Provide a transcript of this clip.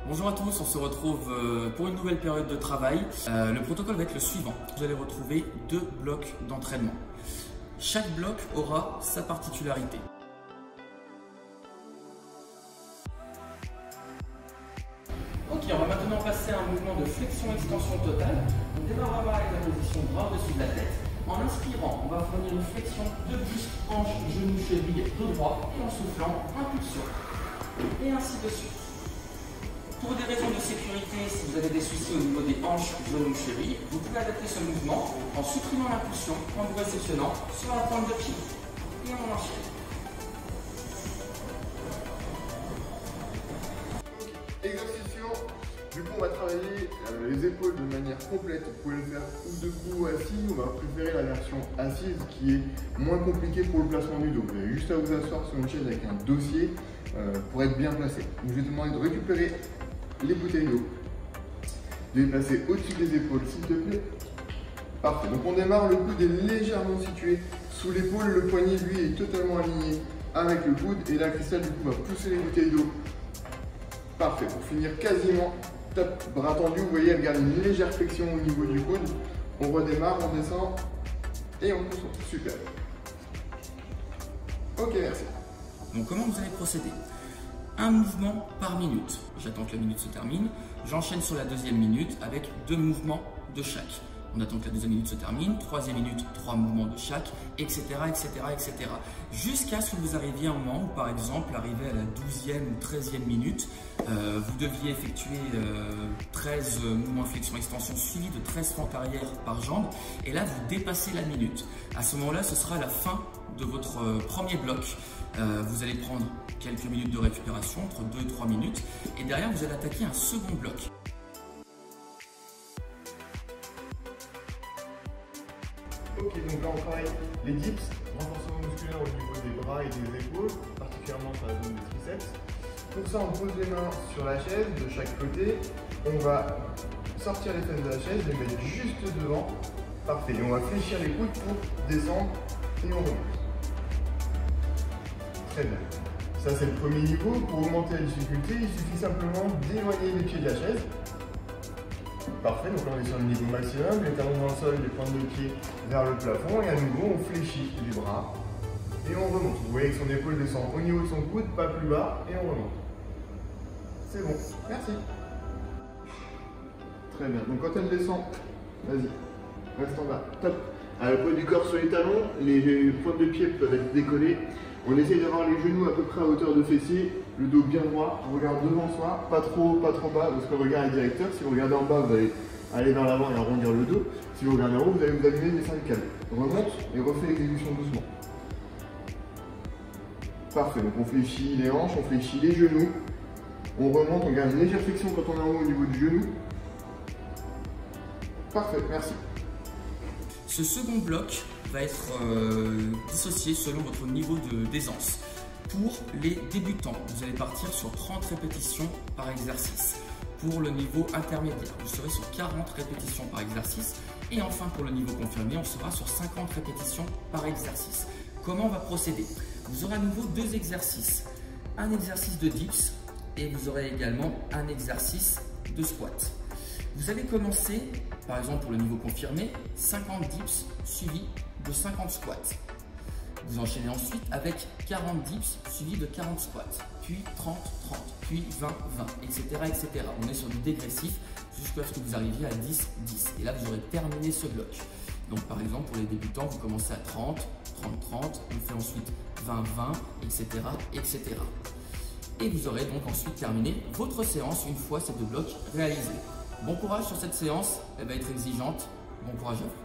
Bonjour à tous, on se retrouve pour une nouvelle période de travail. Le protocole va être le suivant. Vous allez retrouver 2 blocs d'entraînement. Chaque bloc aura sa particularité. Ok, on va maintenant passer à un mouvement de flexion-extension totale. On démarrera avec la position bras au-dessus de la tête. En inspirant, on va fournir une flexion de buste, hanche, genou, cheville, dos droit. Et en soufflant, impulsion. Et ainsi de suite. Pour des raisons de sécurité, si vous avez des soucis au niveau des hanches, genoux, chevilles, vous pouvez adapter ce mouvement en supprimant l'impulsion, en vous réceptionnant sur la pointe de pied. Et on enchaîne. Exercice suivant. Du coup, on va travailler les épaules de manière complète. Vous pouvez le faire ou debout ou assis. On va préférer la version assise qui est moins compliquée pour le placement du dos. Vous avez juste à vous asseoir sur une chaise avec un dossier pour être bien placé. Donc, je vais te demander de récupérer les bouteilles d'eau, de les placer au-dessus des épaules s'il te plaît. Parfait, donc on démarre, le coude est légèrement situé sous l'épaule, le poignet lui est totalement aligné avec le coude et la Christelle du coup va pousser les bouteilles d'eau. Parfait, pour finir quasiment top, bras tendu, vous voyez elle garde une légère flexion au niveau du coude. On redémarre, on descend et on pousse, super. Ok, merci. Donc comment vous allez procéder? Un mouvement par minute. J'attends que la minute se termine. J'enchaîne sur la deuxième minute avec 2 mouvements de chaque. On attend que la deuxième minute se termine. Troisième minute, 3 mouvements de chaque, etc., etc., etc. Jusqu'à ce que vous arriviez à un moment où, par exemple, arrivé à la 12e ou 13e minute, vous deviez effectuer 13 mouvements flexion-extension suivis de 13 fentes arrière par jambe. Et là, vous dépassez la minute. À ce moment-là, ce sera la fin de votre premier bloc. Vous allez prendre quelques minutes de récupération, entre 2 et 3 minutes, et derrière vous allez attaquer un second bloc. Ok, donc là on travaille les dips, renforcement musculaire au niveau des bras et des épaules, particulièrement sur la zone des triceps. Pour ça, on pose les mains sur la chaise de chaque côté, on va sortir les fesses de la chaise, les mettre juste devant. Parfait, et on va fléchir les coudes pour descendre et on remonte. Très bien. Ça c'est le premier niveau. Pour augmenter la difficulté, il suffit simplement d'éloigner les pieds de la chaise. Parfait, donc là on est sur le niveau maximum, les talons dans le sol, les pointes de pied vers le plafond et à nouveau on fléchit les bras et on remonte. Vous voyez que son épaule descend au niveau de son coude, pas plus bas et on remonte. C'est bon, merci. Très bien, donc quand elle descend, vas-y, reste en bas, top. À le poids du corps sur les talons, les pointes de pied peuvent être décollées. On essaye d'avoir les genoux à peu près à hauteur de fessier, le dos bien droit, on regarde devant soi, pas trop bas, parce que le regard est directeur. Si vous regardez en bas, vous allez aller vers l'avant et arrondir le dos. Si vous regardez en haut, vous allez vous allumer les cervicales. On remonte et refait l'exécution doucement. Parfait, donc on fléchit les hanches, on fléchit les genoux. On remonte, on garde une légère flexion quand on est en haut au niveau du genou. Parfait, merci. Ce second bloc va être dissocié selon votre niveau d'aisance. Pour les débutants, vous allez partir sur 30 répétitions par exercice. Pour le niveau intermédiaire, vous serez sur 40 répétitions par exercice. Et enfin, pour le niveau confirmé, on sera sur 50 répétitions par exercice. Comment on va procéder? Vous aurez à nouveau 2 exercices. Un exercice de dips et vous aurez également un exercice de squat. Vous allez commencer, par exemple pour le niveau confirmé, 50 dips suivis de 50 squats. Vous enchaînez ensuite avec 40 dips suivis de 40 squats, puis 30, 30, puis 20, 20, etc., etc. On est sur du dégressif jusqu'à ce que vous arriviez à 10, 10. Et là, vous aurez terminé ce bloc. Donc par exemple, pour les débutants, vous commencez à 30, 30, 30, on fait ensuite 20, 20, etc., etc. Et vous aurez donc ensuite terminé votre séance une fois ces 2 blocs réalisés. Bon courage sur cette séance, elle va être exigeante. Bon courage à vous.